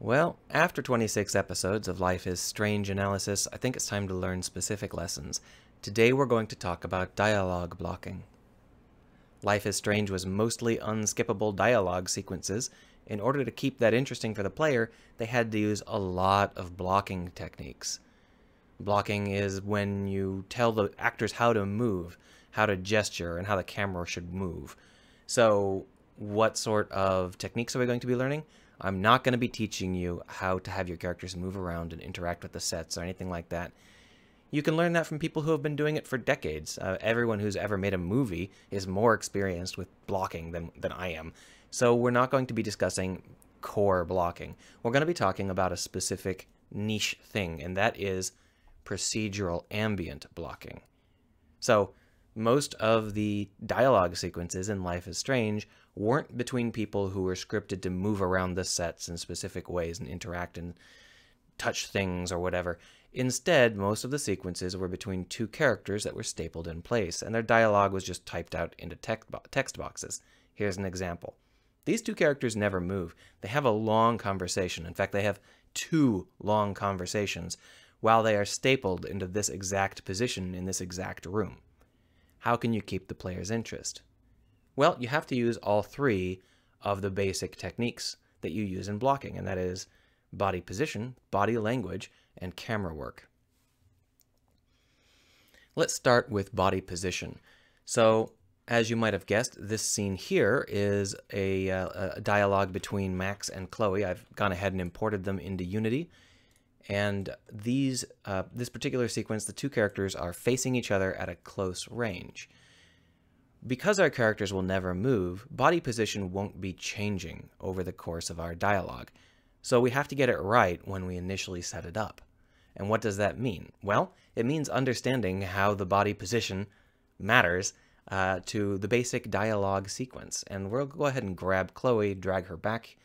Well, after 26 episodes of Life is Strange analysis, I think it's time to learn specific lessons. Today we're going to talk about dialogue blocking. Life is Strange was mostly unskippable dialogue sequences. In order to keep that interesting for the player, they had to use a lot of blocking techniques. Blocking is when you tell the actors how to move, how to gesture, and how the camera should move. So, what sort of techniques are we going to be learning? I'm not going to be teaching you how to have your characters move around and interact with the sets or anything like that. You can learn that from people who have been doing it for decades. Everyone who's ever made a movie is more experienced with blocking than I am. So we're not going to be discussing core blocking. We're going to be talking about a specific niche thing, and that is procedural ambient blocking. So most of the dialogue sequences in Life is Strange weren't between people who were scripted to move around the sets in specific ways and interact and touch things or whatever. Instead, most of the sequences were between two characters that were stapled in place, and their dialogue was just typed out into text boxes. Here's an example. These two characters never move. They have a long conversation. In fact, they have two long conversations while they are stapled into this exact position in this exact room. How can you keep the player's interest? Well, you have to use all three of the basic techniques that you use in blocking, and that is body position, body language, and camera work. Let's start with body position. So, as you might have guessed, this scene here is a dialogue between Max and Chloe. I've gone ahead and imported them into Unity. And this particular sequence, the two characters are facing each other at a close range. Because our characters will never move, body position won't be changing over the course of our dialogue. So we have to get it right when we initially set it up. And what does that mean? Well, it means understanding how the body position matters to the basic dialogue sequence. And we'll go ahead and grab Chloe, drag her back.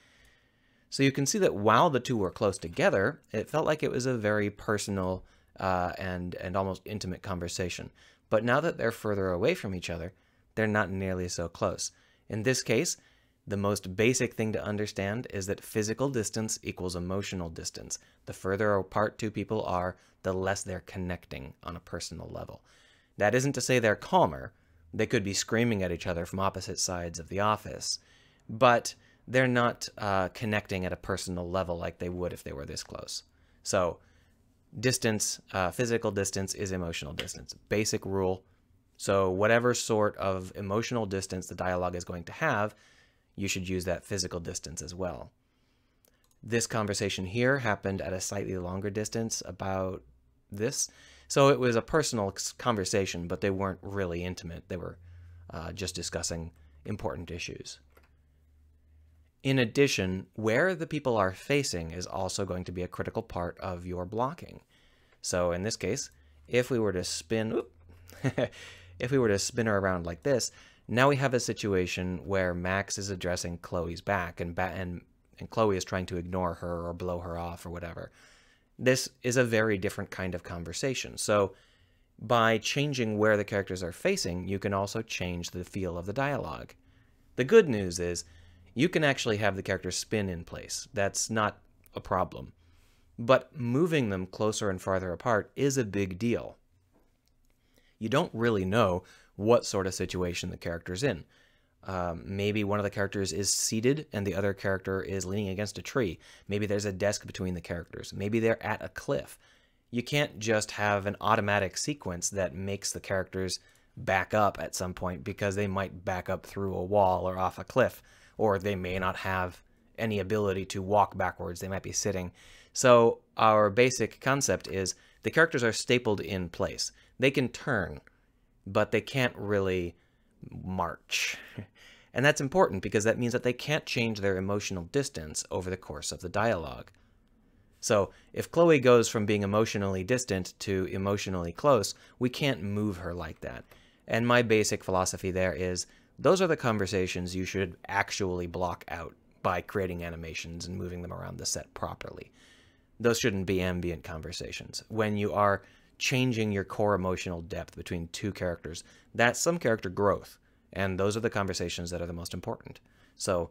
So you can see that while the two were close together, it felt like it was a very personal and almost intimate conversation. But now that they're further away from each other, they're not nearly so close. In this case, the most basic thing to understand is that physical distance equals emotional distance. The further apart two people are, the less they're connecting on a personal level. That isn't to say they're calmer. They could be screaming at each other from opposite sides of the office. But they're not connecting at a personal level like they would if they were this close. So distance, physical distance is emotional distance. Basic rule. So whatever sort of emotional distance the dialogue is going to have, you should use that physical distance as well. This conversation here happened at a slightly longer distance, about this. So it was a personal conversation, but they weren't really intimate. They were just discussing important issues. In addition, where the people are facing is also going to be a critical part of your blocking. So in this case, if we were to spin, if we were to spin her around like this, now we have a situation where Max is addressing Chloe's back, and Chloe is trying to ignore her or blow her off or whatever. This is a very different kind of conversation. So by changing where the characters are facing, you can also change the feel of the dialogue. The good news is you can actually have the characters spin in place. That's not a problem. But moving them closer and farther apart is a big deal. You don't really know what sort of situation the character's in. Maybe one of the characters is seated and the other character is leaning against a tree. Maybe there's a desk between the characters. Maybe they're at a cliff. You can't just have an automatic sequence that makes the characters back up at some point because they might back up through a wall or off a cliff, or they may not have any ability to walk backwards. They might be sitting. So our basic concept is the characters are stapled in place. They can turn, but they can't really march. And that's important because that means that they can't change their emotional distance over the course of the dialogue. So if Chloe goes from being emotionally distant to emotionally close, we can't move her like that. And my basic philosophy there is those are the conversations you should actually block out by creating animations and moving them around the set properly. Those shouldn't be ambient conversations. When you are changing your core emotional depth between two characters, that's some character growth. And those are the conversations that are the most important. So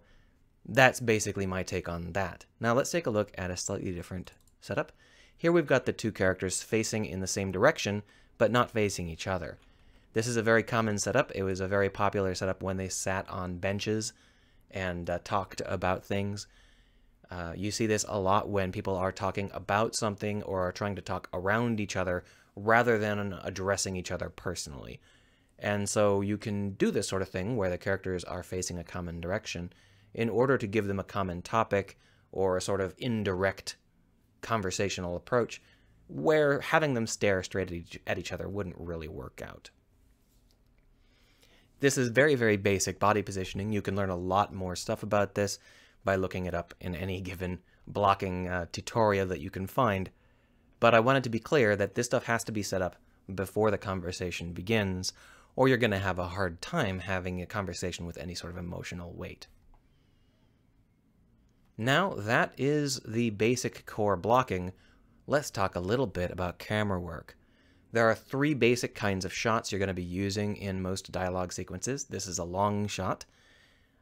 That's basically my take on that. Now let's take a look at a slightly different setup. Here we've got the two characters facing in the same direction, but not facing each other. This is a very common setup. It was a very popular setup when they sat on benches and talked about things. You see this a lot when people are talking about something or are trying to talk around each other rather than addressing each other personally. And so you can do this sort of thing where the characters are facing a common direction in order to give them a common topic or a sort of indirect conversational approach where having them stare straight at each other wouldn't really work out. This is very, very basic body positioning. You can learn a lot more stuff about this by looking it up in any given blocking tutorial that you can find. But I wanted to be clear that this stuff has to be set up before the conversation begins, or you're going to have a hard time having a conversation with any sort of emotional weight. Now that is the basic core blocking. Let's talk a little bit about camera work. There are three basic kinds of shots you're going to be using in most dialogue sequences. This is a long shot,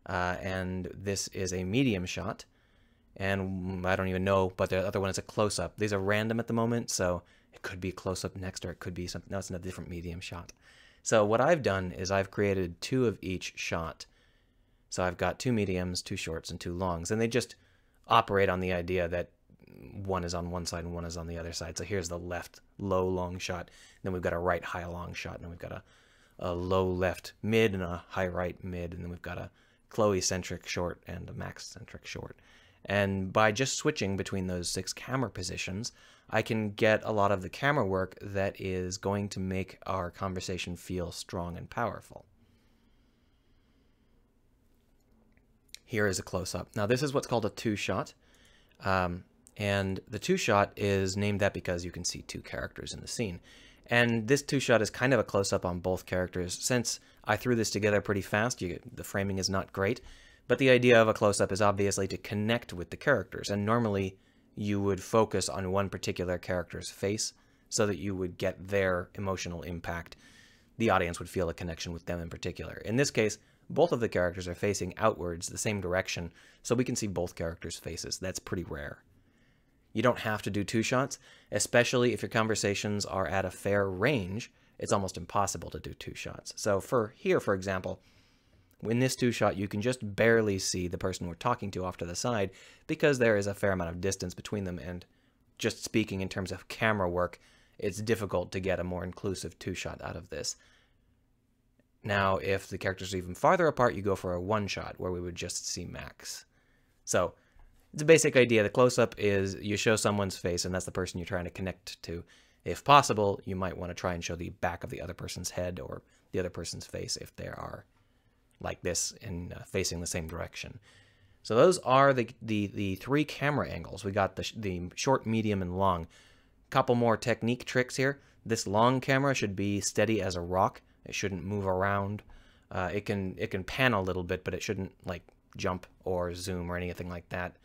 and this is a medium shot, and I don't even know, but the other one is a close-up. These are random at the moment, so it could be close-up next, or it could be something else in a different medium shot. So what I've done is I've created two of each shot. So I've got two mediums, two shorts, and two longs, and they just operate on the idea that one is on one side and one is on the other side. So here's the left low long shot, then we've got a right high long shot, and then we've got a low left mid and a high right mid, and then we've got a Chloe centric short and a Max centric short. And by just switching between those 6 camera positions, I can get a lot of the camera work that is going to make our conversation feel strong and powerful. Here is a close-up. Now this is what's called a two-shot. And the two-shot is named that because you can see two characters in the scene. And this two-shot is kind of a close-up on both characters. Since I threw this together pretty fast, the framing is not great, but the idea of a close-up is obviously to connect with the characters. And normally you would focus on one particular character's face so that you would get their emotional impact. The audience would feel a connection with them in particular. In this case, both of the characters are facing outwards, the same direction, so we can see both characters' faces. That's pretty rare. You don't have to do two shots, especially if your conversations are at a fair range. It's almost impossible to do two shots. So for example, in this two shot, you can just barely see the person we're talking to off to the side because there is a fair amount of distance between them, and just speaking in terms of camera work, it's difficult to get a more inclusive two shot out of this. Now, if the characters are even farther apart, you go for a one shot where we would just see Max. So it's a basic idea. The close-up is you show someone's face, and that's the person you're trying to connect to. If possible, you might want to try and show the back of the other person's head or the other person's face if they are like this and facing the same direction. So those are the 3 camera angles. We got the short, medium, and long. Couple more technique tricks here. This long camera should be steady as a rock. It shouldn't move around. It can pan a little bit, but it shouldn't like jump or zoom or anything like that.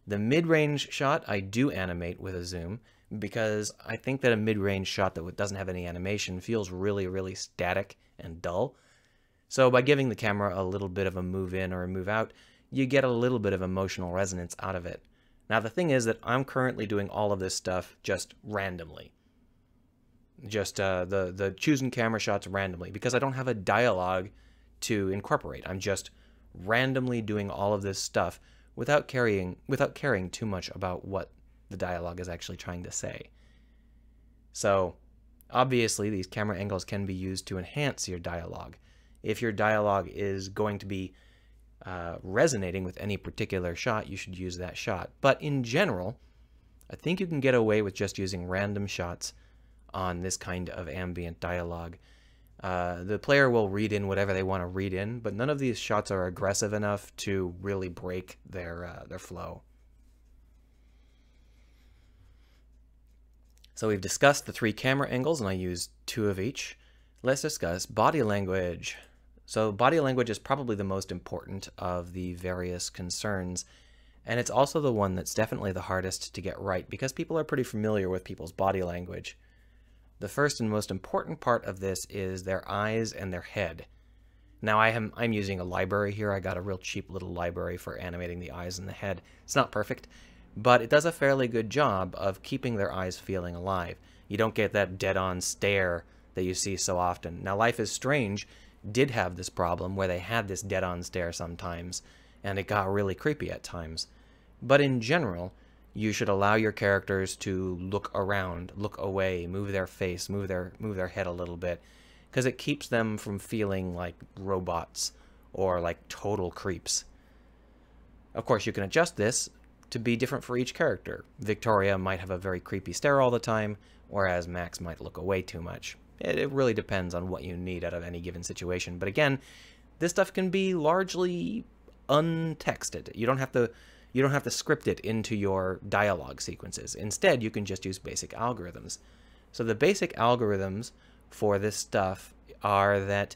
The mid-range shot I do animate with a zoom because I think that a mid-range shot that doesn't have any animation feels really, really static and dull. So by giving the camera a little bit of a move in or a move out, you get a little bit of emotional resonance out of it. Now the thing is that I'm currently doing all of this stuff just randomly. Just the choosing camera shots randomly because I don't have a dialogue to incorporate. I'm just randomly doing all of this stuff without caring too much about what the dialogue is actually trying to say. So obviously these camera angles can be used to enhance your dialogue. If your dialogue is going to be resonating with any particular shot, you should use that shot. But in general, I think you can get away with just using random shots on this kind of ambient dialogue. The player will read in whatever they want to read in, but none of these shots are aggressive enough to really break their flow. So we've discussed the 3 camera angles, and I used 2 of each. Let's discuss body language. So body language is probably the most important of the various concerns, and it's also the one that's definitely the hardest to get right because people are pretty familiar with people's body language. The first and most important part of this is their eyes and their head. Now I'm using a library here. I got a real cheap little library for animating the eyes and the head. It's not perfect, but it does a fairly good job of keeping their eyes feeling alive. You don't get that dead-on stare that you see so often. Now, Life is Strange did have this problem where they had this dead-on stare sometimes, and it got really creepy at times. But in general, you should allow your characters to look around, look away, move their face, move their head a little bit, because it keeps them from feeling like robots or like total creeps. Of course, you can adjust this to be different for each character. Victoria might have a very creepy stare all the time, whereas Max might look away too much. It really depends on what you need out of any given situation. But again, this stuff can be largely untexted. You don't have to script it into your dialogue sequences. Instead, you can just use basic algorithms. So the basic algorithms for this stuff are that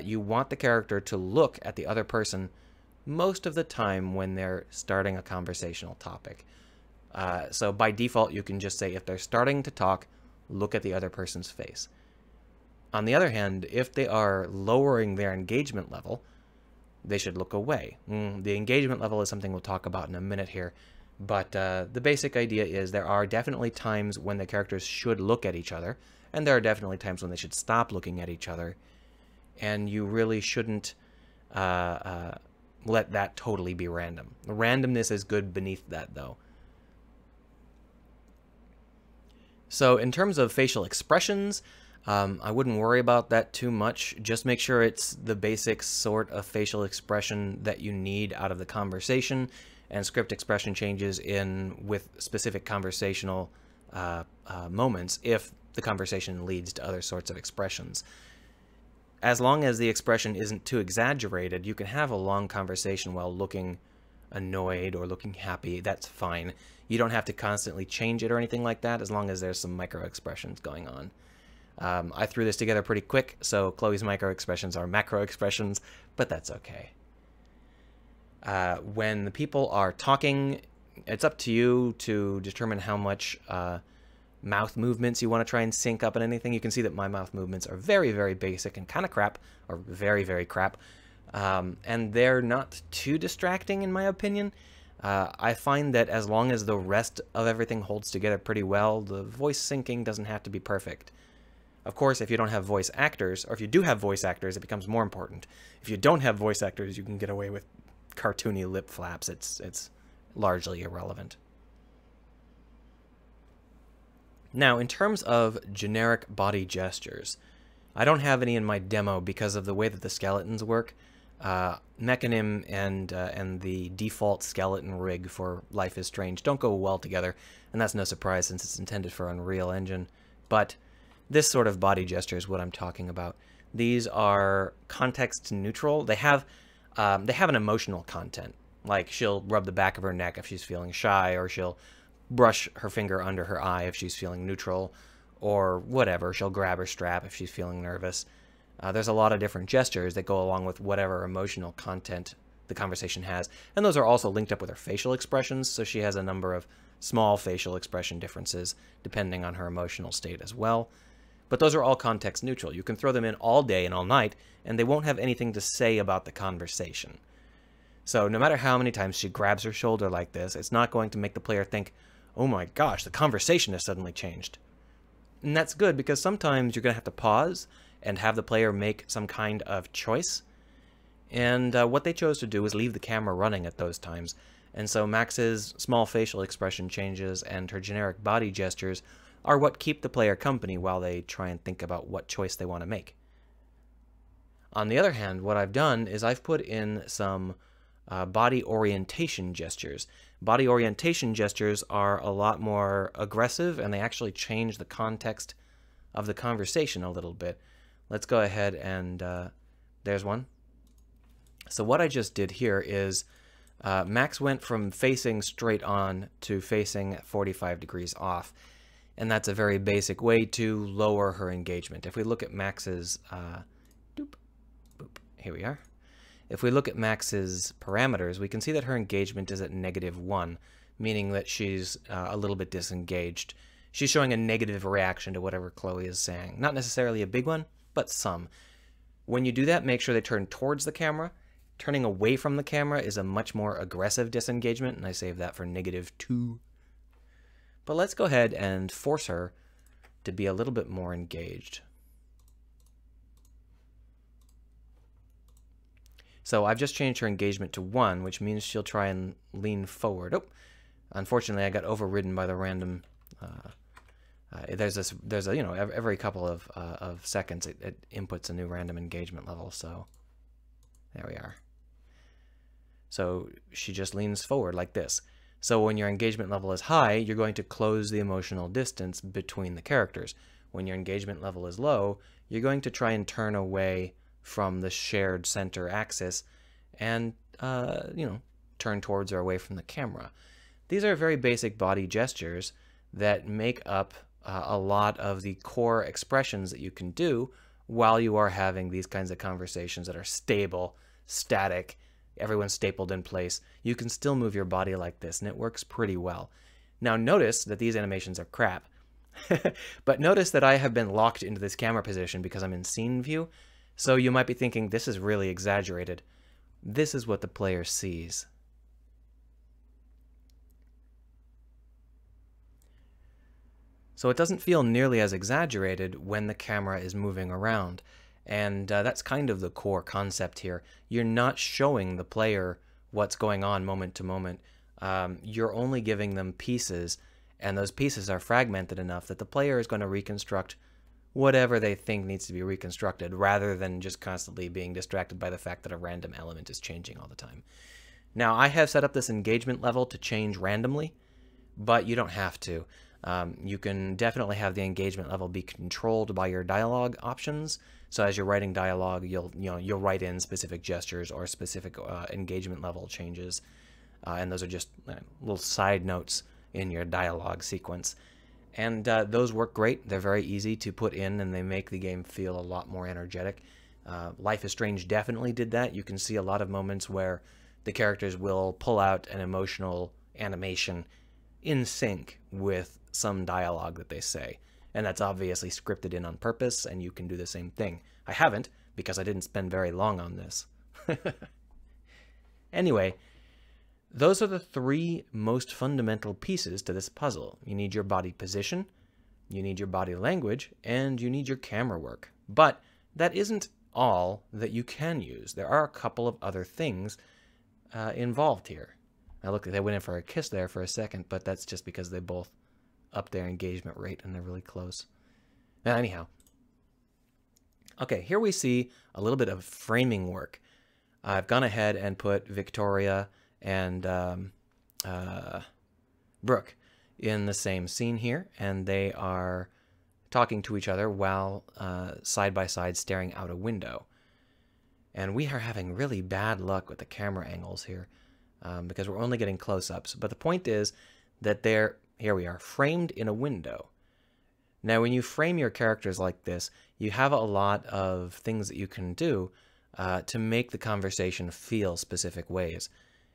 you want the character to look at the other person most of the time when they're starting a conversational topic. So by default, you can just say if they're starting to talk, look at the other person's face. On the other hand, if they are lowering their engagement level, they should look away. The engagement level is something we'll talk about in a minute here, but the basic idea is there are definitely times when the characters should look at each other, and there are definitely times when they should stop looking at each other, and you really shouldn't let that totally be random. The randomness is good beneath that, though. So in terms of facial expressions, I wouldn't worry about that too much. Just make sure it's the basic sort of facial expression that you need out of the conversation, and script expression changes in with specific conversational moments if the conversation leads to other sorts of expressions. As long as the expression isn't too exaggerated, you can have a long conversation while looking annoyed or looking happy. That's fine. You don't have to constantly change it or anything like that, as long as there's some micro expressions going on. I threw this together pretty quick, so Chloe's micro expressions are macro expressions, but that's okay. When the people are talking, it's up to you to determine how much mouth movements you want to try and sync up and anything. You can see that my mouth movements are very, very basic and kind of crap, or very, very crap. And they're not too distracting, in my opinion. I find that as long as the rest of everything holds together pretty well, the voice syncing doesn't have to be perfect. Of course, if you don't have voice actors, or if you do have voice actors, it becomes more important. If you don't have voice actors, you can get away with cartoony lip flaps. It's largely irrelevant. Now, in terms of generic body gestures, I don't have any in my demo because of the way that the skeletons work. Mechanim and the default skeleton rig for Life is Strange don't go well together, and that's no surprise since it's intended for Unreal Engine. But this sort of body gesture is what I'm talking about. These are context neutral. They have an emotional content. Like she'll rub the back of her neck if she's feeling shy, or she'll brush her finger under her eye if she's feeling neutral, or whatever. She'll grab her strap if she's feeling nervous. There's a lot of different gestures that go along with whatever emotional content the conversation has, and those are also linked up with her facial expressions, so she has a number of small facial expression differences depending on her emotional state as well. But those are all context neutral. You can throw them in all day and all night, and they won't have anything to say about the conversation. So no matter how many times she grabs her shoulder like this, it's not going to make the player think, oh my gosh, the conversation has suddenly changed. And that's good, because sometimes you're going to have to pause and have the player make some kind of choice. And what they chose to do was leave the camera running at those times. And so Max's small facial expression changes and her generic body gestures are what keep the player company while they try and think about what choice they want to make. On the other hand, what I've done is I've put in some body orientation gestures. Body orientation gestures are a lot more aggressive, and they actually change the context of the conversation a little bit. Let's go ahead and there's one. So what I just did here is Max went from facing straight on to facing 45 degrees off, and that's a very basic way to lower her engagement. If we look at Max's here we are. If we look at Max's parameters, we can see that her engagement is at -1, meaning that she's a little bit disengaged. She's showing a negative reaction to whatever Chloe is saying. Not necessarily a big one, but some. When you do that, make sure they turn towards the camera. Turning away from the camera is a much more aggressive disengagement, and I save that for -2. But let's go ahead and force her to be a little bit more engaged. So I've just changed her engagement to 1, which means she'll try and lean forward. Oh, unfortunately, I got overridden by the random. There's a every couple of seconds it inputs a new random engagement level. So there we are. So she just leans forward like this. So when your engagement level is high, you're going to close the emotional distance between the characters. When your engagement level is low, you're going to try and turn away from the shared center axis and, turn towards or away from the camera. These are very basic body gestures that make up a lot of the core expressions that you can do while you are having these kinds of conversations that are stable, static, everyone's stapled in place. You can still move your body like this, and it works pretty well. Now notice that these animations are crap. But notice that I have been locked into this camera position because I'm in scene view, so you might be thinking this is really exaggerated. This is what the player sees. So it doesn't feel nearly as exaggerated when the camera is moving around. And that's kind of the core concept here. You're not showing the player what's going on moment to moment. You're only giving them pieces, and those pieces are fragmented enough that the player is going to reconstruct whatever they think needs to be reconstructed, rather than just constantly being distracted by the fact that a random element is changing all the time. Now, I have set up this engagement level to change randomly, but you don't have to. You can definitely have the engagement level be controlled by your dialogue options. So as you're writing dialogue, you'll write in specific gestures or specific engagement level changes, and those are just little side notes in your dialogue sequence. And those work great. They're very easy to put in, and they make the game feel a lot more energetic. Life is Strange definitely did that. You can see a lot of moments where the characters will pull out an emotional animation in sync with some dialogue that they say. And that's obviously scripted in on purpose, and you can do the same thing. I haven't, because I didn't spend very long on this. Anyway, those are the 3 most fundamental pieces to this puzzle. You need your body position, you need your body language, and you need your camera work. But that isn't all that you can use. There are a couple of other things involved here. Now look, they went in for a kiss there for a second, but that's just because they both up their engagement rate and they're really close. Now, anyhow. Okay, here we see a little bit of framing work. I've gone ahead and put Victoria and Brooke in the same scene here, and they are talking to each other while side by side staring out a window. And we are having really bad luck with the camera angles here because we're only getting close-ups. But the point is that they're, here we are, framed in a window. Now, when you frame your characters like this, you have a lot of things that you can do to make the conversation feel specific ways.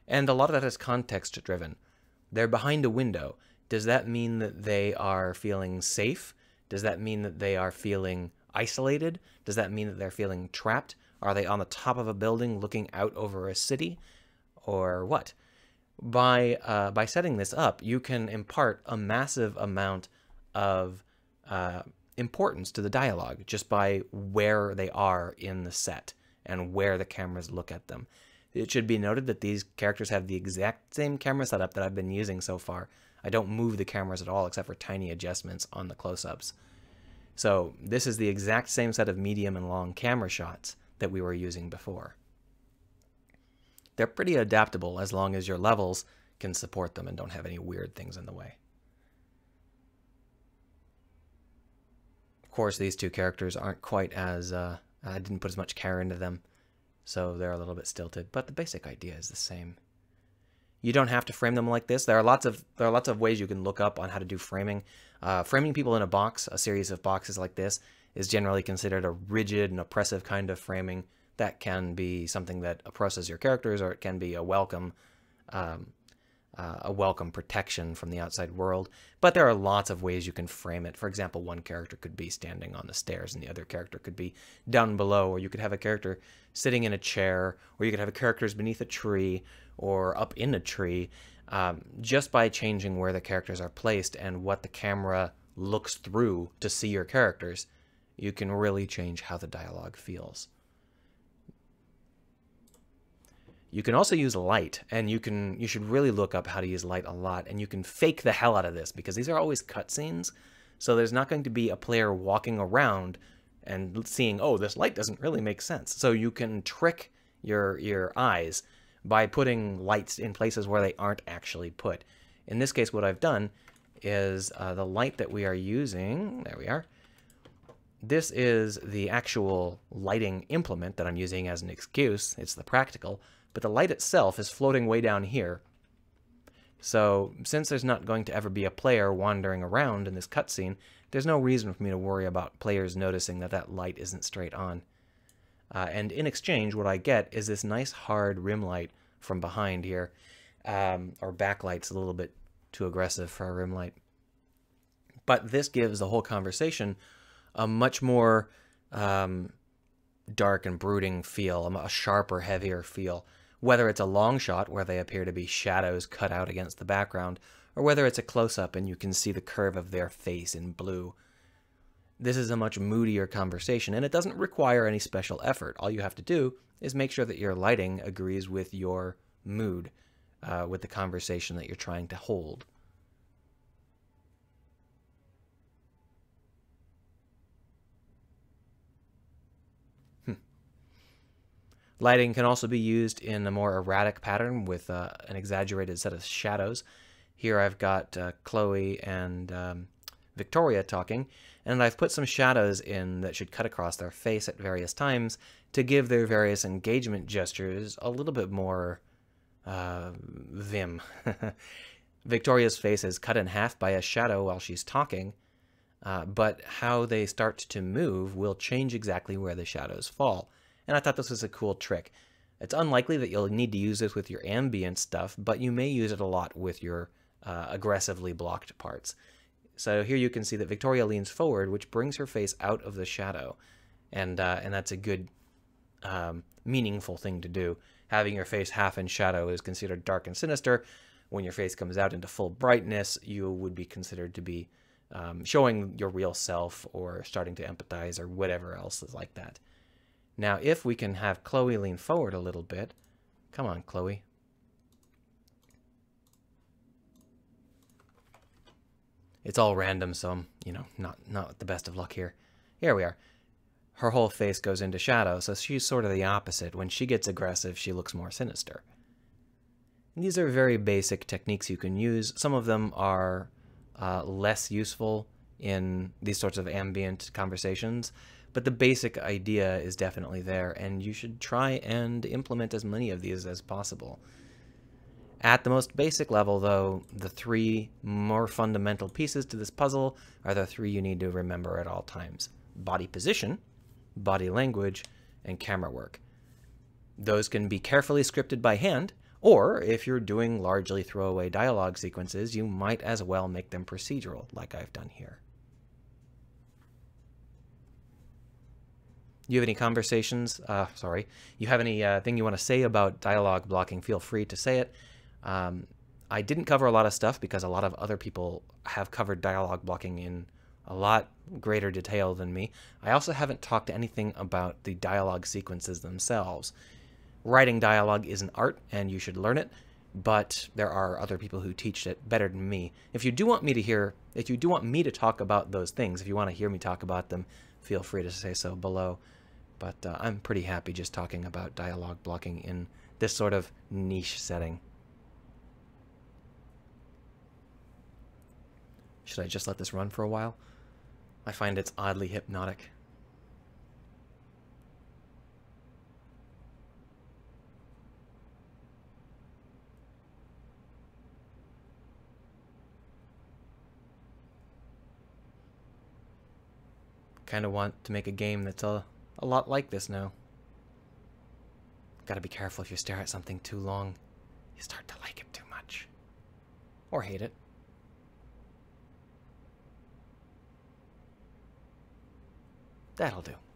And a lot of that is context-driven. They're behind a window. Does that mean that they are feeling safe? Does that mean that they are feeling isolated? Does that mean that they're feeling trapped? Are they on the top of a building looking out over a city? Or what? By setting this up, you can impart a massive amount of importance to the dialogue just by where they are in the set and where the cameras look at them. It should be noted that these characters have the exact same camera setup that I've been using so far. I don't move the cameras at all except for tiny adjustments on the close-ups. So this is the exact same set of medium and long camera shots that we were using before. They're pretty adaptable as long as your levels can support them and don't have any weird things in the way. Of course, these two characters aren't quite as, I didn't put as much care into them, so they're a little bit stilted, but the basic idea is the same. You don't have to frame them like this. There are lots of ways you can look up on how to do framing. Framing people in a box, a series of boxes like this, is generally considered a rigid and oppressive kind of framing. That can be something that oppresses your characters, or it can be a welcome a welcome protection from the outside world. But there are lots of ways you can frame it. For example, one character could be standing on the stairs and the other character could be down below, or you could have a character sitting in a chair, or you could have characters beneath a tree or up in a tree. Just by changing where the characters are placed and what the camera looks through to see your characters, you can really change how the dialogue feels. You can also use light, and you should really look up how to use light a lot, and you can fake the hell out of this because these are always cutscenes, so there's not going to be a player walking around and seeing, oh, this light doesn't really make sense. So you can trick your eyes by putting lights in places where they aren't actually put. In this case, what I've done is the light that we are using, there we are, this is the actual lighting implement that I'm using as an excuse. It's the practical. But the light itself is floating way down here. So since there's not going to ever be a player wandering around in this cutscene, there's no reason for me to worry about players noticing that that light isn't straight on. And in exchange, what I get is this nice hard rim light from behind here. Or backlight's a little bit too aggressive for a rim light. But this gives the whole conversation a much more dark and brooding feel, a sharper, heavier feel. Whether it's a long shot where they appear to be shadows cut out against the background, or whether it's a close-up and you can see the curve of their face in blue. This is a much moodier conversation, and it doesn't require any special effort. All you have to do is make sure that your lighting agrees with your mood, with the conversation that you're trying to hold. Lighting can also be used in a more erratic pattern with an exaggerated set of shadows. Here I've got Chloe and Victoria talking, and I've put some shadows in that should cut across their face at various times to give their various engagement gestures a little bit more vim. Victoria's face is cut in half by a shadow while she's talking, but how they start to move will change exactly where the shadows fall. And I thought this was a cool trick. It's unlikely that you'll need to use this with your ambient stuff, but you may use it a lot with your aggressively blocked parts. So here you can see that Victoria leans forward, which brings her face out of the shadow. And that's a good, meaningful thing to do. Having your face half in shadow is considered dark and sinister. When your face comes out into full brightness, you would be considered to be showing your real self or starting to empathize or whatever else is like that. Now, if we can have Chloe lean forward a little bit. Come on, Chloe. It's all random, so I'm, not the best of luck here. Here we are. Her whole face goes into shadow, so she's sort of the opposite. When she gets aggressive, she looks more sinister. And these are very basic techniques you can use. Some of them are less useful in these sorts of ambient conversations. But the basic idea is definitely there, and you should try and implement as many of these as possible. At the most basic level, though, the three more fundamental pieces to this puzzle are the three you need to remember at all times: body position, body language, and camera work. Those can be carefully scripted by hand, or if you're doing largely throwaway dialogue sequences, you might as well make them procedural, like I've done here. You have any conversations, you have any thing you want to say about dialogue blocking, feel free to say it. I didn't cover a lot of stuff because a lot of other people have covered dialogue blocking in a lot greater detail than me. I also haven't talked anything about the dialogue sequences themselves. Writing dialogue is an art, and you should learn it, but there are other people who teach it better than me. If you do want me to talk about those things, if you want to hear me talk about them, feel free to say so below. But I'm pretty happy just talking about dialogue blocking in this sort of niche setting. Should I just let this run for a while? I find it's oddly hypnotic. Kind of want to make a game that's a lot like this now. Gotta be careful if you stare at something too long. You start to like it too much. or hate it. That'll do.